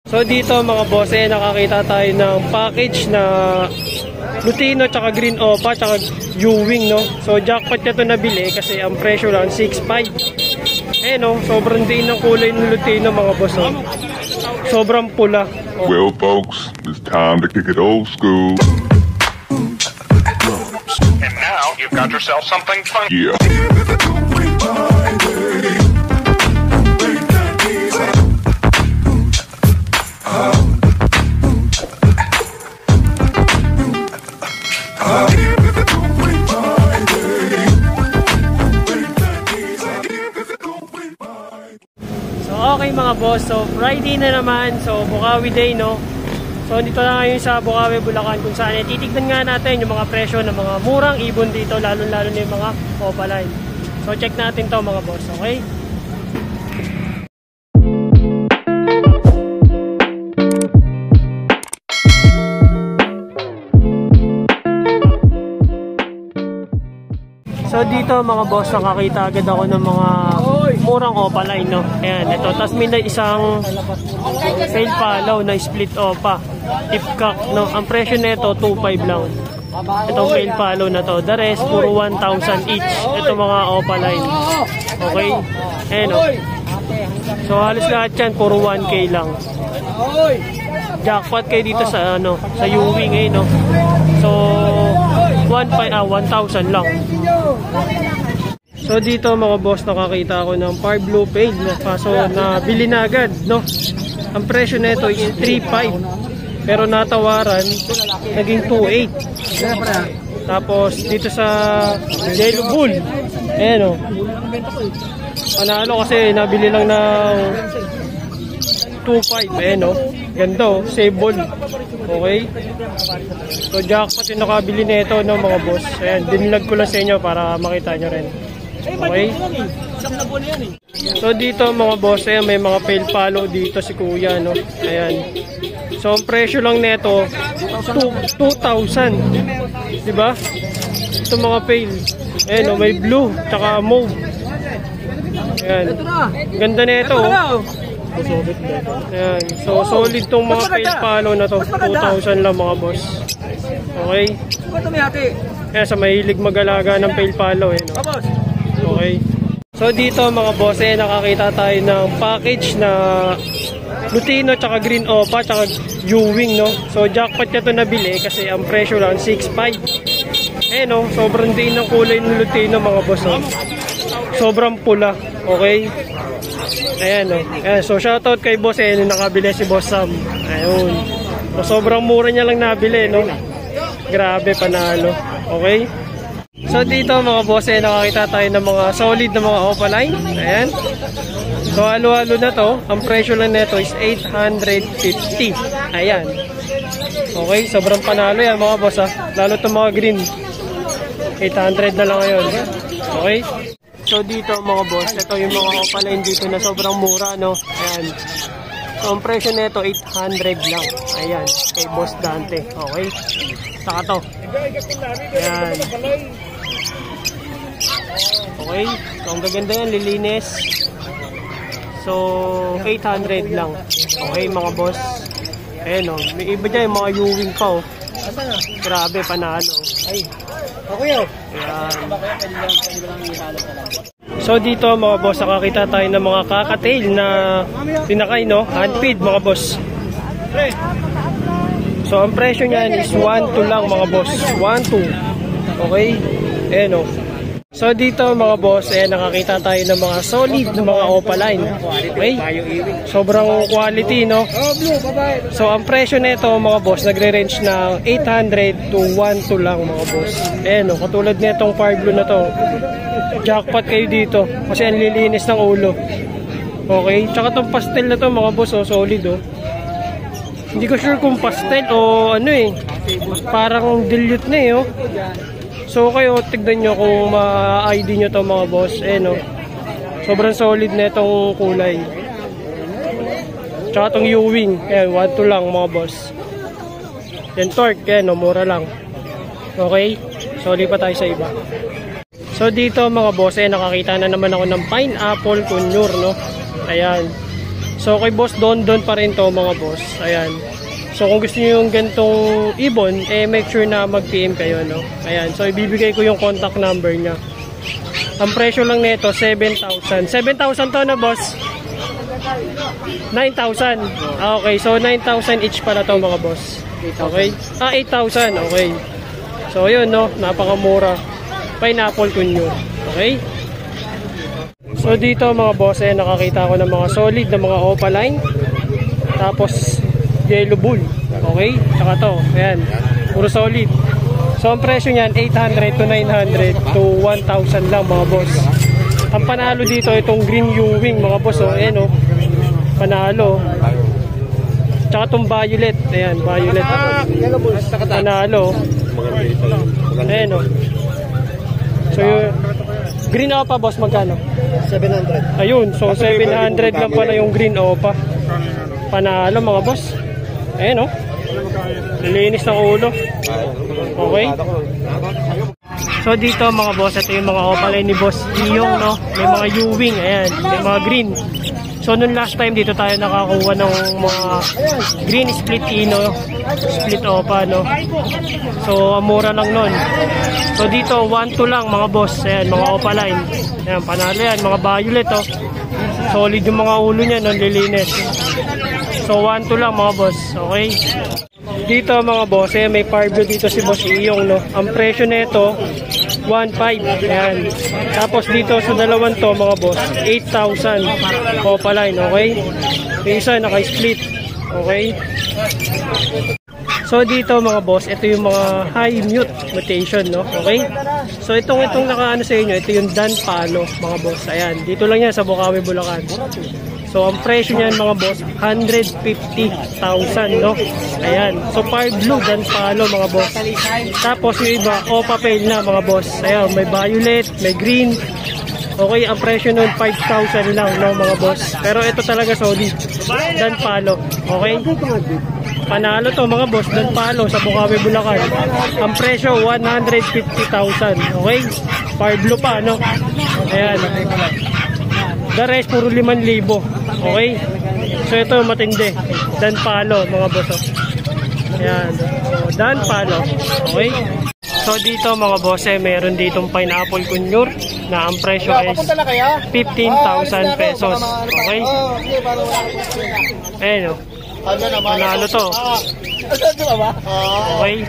So dito mga boss, nakakita tayo ng package na Lutino tsaka Green Opa tsaka Ewing, no. So jackpot na to nabili kasi ang presyo lang 6.5. No, sobrang din ng kulay ng Lutino mga boss, no? Sobrang pula. Well folks, it's time to kick it old school. And now you've got yourself something fun. Yeah. Okay mga boss, so Friday na naman, so Bukawi Day, no. So dito na ngayon sa Bukawi, Bulacan, kung saan titignan nga natin yung mga presyo ng mga murang ibon dito, lalo-lalo na yung mga Opaline. So check natin to mga boss, okay? So dito mga boss, nakakita agad ako ng mga murang Opaline, no. Ayan, ito. Tapos may isang fail follow na split Opa. Tipcock, no. Ang presyo nito 2.5 lang. Itong fail follow na to. The rest, puro 1,000 each. Ito mga Opaline. Okay? Ayan, no. So halos lahat yan, puro 1K lang. Jackpot kayo dito sa, ano, sa Ewing, eh, no. So 1,000 lang. So dito mga boss, nakakita ako ng Par Blue Pale, no? Kaso nabili na agad, no? Ang presyo nito is 3.5, pero natawaran naging 2.8. Tapos dito sa Yellow Bull, ayan, no, panalo kasi nabili lang ng 2.5, ayan, no. Ganda, oh, save ball. Okay, so jackpot yung nakabili nito, no mga boss. Ayan, dinilag ko lang sa inyo para makita nyo rin. Okay, so dito mga boss, ayan, may mga fail follow dito si kuya, no. Ayan, so ang presyo lang nito 2,000, diba? Ito mga fail, ayan, no, may blue tsaka mauve. Ayan, ganda nito, oh. Ayan, so solid tong mga fail follow na to. 2,000 lang mga boss. Okay, kaya sa mahilig mag-alaga ng fail follow, eh, no? Okay, so dito mga boss, nakakita tayo ng package na Lutino tsaka Green Opa tsaka Ewing, no. So jackpot na to nabili kasi ang presyo lang 6.5. No, sobrang din ng kulay ng Lutino mga boss, no? Sobrang pula. Okay, ayan, no. Ayan, so shoutout kay boss, nakabili si Boss Sam. Ayun, so sobrang mura niya lang nabili, no. Grabe, panalo. Okay, so dito mga boss, nakakita tayo ng mga solid na mga Opaline. Ayan, so halo-halo na to. Ang presyo lang nito is 850. Ayan, okay, sobrang panalo yan mga boss, ha. Lalo itong mga green, 800 na lang ngayon. Okay, so dito mga boss, ito yung mga Opaline dito na sobrang mura, no. Ayan, so ang presyo nito 800 lang. Ayan, kay Boss Dante. Okay, saka to. Ayan, okay, so ang gaganda yan, lilinis. So 800 lang. Okay mga boss. Ayan, oh, may iba dyan yung mga Ewing pa, oh. Grabe, panalo. Ay, okay, oh. Ayan. So dito mga boss, nakakita tayo ng mga kakatail na tinakay, no, handfeed mga boss. So ang presyo niyan is 1.2 lang mga boss, 1.2. Okay, ayan, no. So dito mga boss, nakakita tayo ng mga solid na mga Opaline. Okay, sobrang quality, no. So ang presyo nito mga boss, nagre-range ng 800 to 1.2 lang mga boss. Ayan, no, katulad nitong Par Blue na to. Jackpot kayo dito kasi ang lilinis ng ulo. Okay, tsaka tong pastel na to mga boss, oh, solid, oh. Hindi ko sure kung pastel o ano, eh, parang dilute na, eh, oh. So kayo tignan nyo kung ma-ID nyo to mga boss. No, sobrang solid na itong kulay. Tsaka itong Ewing, ayan, 1.2 lang mga boss. Yan torque, ayan, no, mura lang. Okay, so lipat tayo sa iba. So dito mga boss, nakakita na naman ako ng pineapple conure, no. Ayan, So kay Boss Don pa rin to mga boss. Ayan. So kung gusto niyo yung gantong ibon, make sure na mag-PM kayo, no? Ayan. So ibibigay ko yung contact number niya. Ang presyo lang nito 7,000. 7,000 to na boss. 9,000. Okay, so 9,000 each pala to mga boss. Okay? 8,000. Okay. So yun, no? Napakamura. Pineapple Conure. Okay? So dito mga boss, nakakita ko ng mga solid na mga opaline. Tapos yellow bull. Okay? Tsaka to. Ayan. Puro solid. So ang presyo niyan 800 to 900 to 1,000 lang mga boss. Ang panalo dito itong green Ewing mga boss. Ayan o. Panalo. Tsaka itong violet. Ayan, violet. Panalo. Ayan o. So yung green opa boss magkano? 700. Ayun, so 700 lang pala yung green opa. Panalo mga boss. Ayan o. Lilinis ng ulo. Okay. So dito mga boss, ito yung mga opaline ni Boss Iyong, no? May mga Ewing, ayan, may mga green. So nung last time dito tayo nakakuha ng mga green split ino, split opa, no? So mura lang nun. So dito 1-2 lang mga boss, ayan, mga opaline. Ayan, panalo yan, mga violet, oh. Solid yung mga ulo niya, no? Lilinis. So 1-2 lang mga boss, okay? Dito mga boss, may Parblo dito si Boss Iyong, no? Ang presyo nito 1.5. Ayan. Tapos dito sa dalawang to mga boss, 8,000 opaline, okay? Yung isa naka-split, okay? So dito mga boss, ito yung mga high mute mutation, no? Okay? So itong nakaano sa inyo, ito yung Dan Palo mga boss. Ayan, dito lang yan sa Bukawi, Bulacan. So ang presyo niyan mga boss, 150,000, no? Ayan. So Par Blue Dan Palo mga boss. Tapos yung iba, Opa Pale na mga boss. Ayan, may violet, may green. Okay, ang presyo nun 5,000 lang, no mga boss. Pero ito talaga solid. Dan Palo. Okay? Panalo to mga boss, Dan Palo sa Bukawi, Bulacan. Ang presyo 150,000. Okay? Par Blue pa, no? Ayan. The rest puro 5,000. Okay? So ito matindi. Dan Palo mga boss. Ayan. So, Dan Palo. Okay? So dito mga boss, meron ditong Pineapple Conure na ang presyo is 15,000 pesos. Okay? Ayan o. Panalo to. Okay?